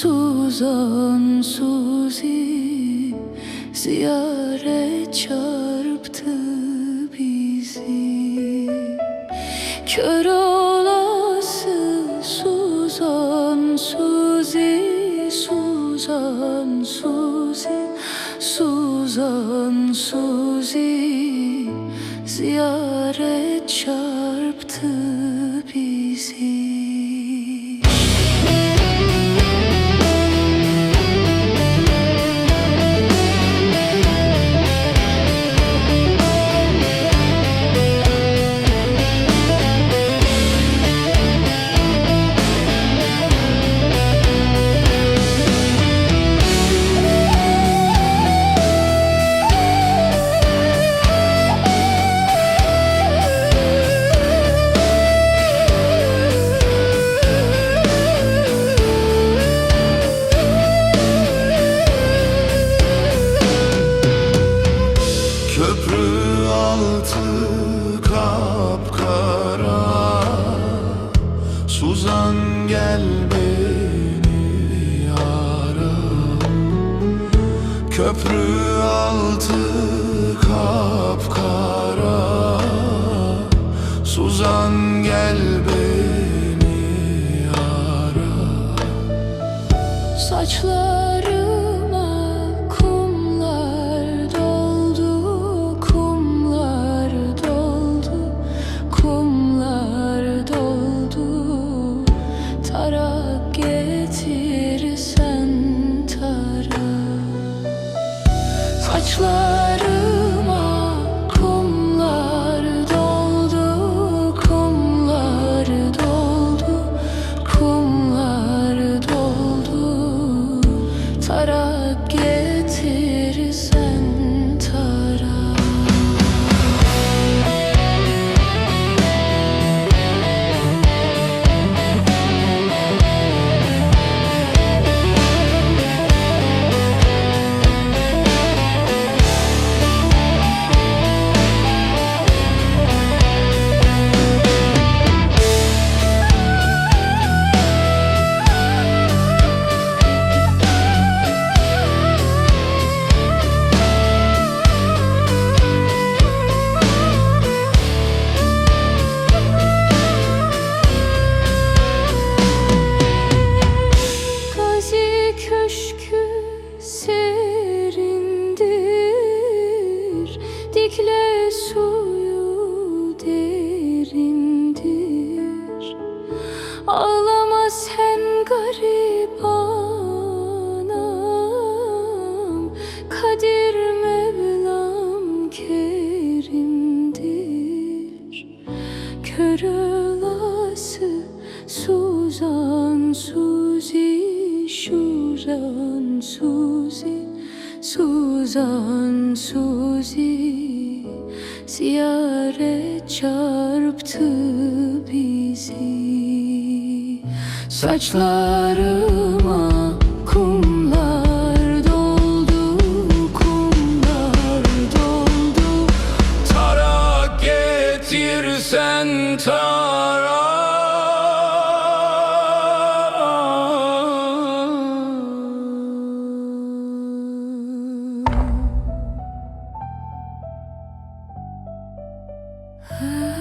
Suzan Suzi ziyaret çarptı bizi. Kör olası Suzan Suzi, Suzan Suzi, Suzan Suzi ziyaret çarptı bizi. Köprü altı kapkara, Suzan gel beni ara. Köprü altı kapkara, Suzan gel beni ara. Saçlarıma kumlar doldu, kumlar doldu, kumlar doldu. Tarak getirsen tara. Saçlarıma kumlar doldu, kumlar doldu, kumlar doldu. Tarak getirsen tara. Köşkü serindir, Dicle suyu derindir. Ağlama sen garip anam, Kadir Mevlam kerimdir. Kör olası Suzan Suzi, Suzan Suzi, Suzan Suzi ziyaret çarptı bizi. Saçlarıma kumlar doldu, kumlar doldu. Tarak getirsen tara. Ah.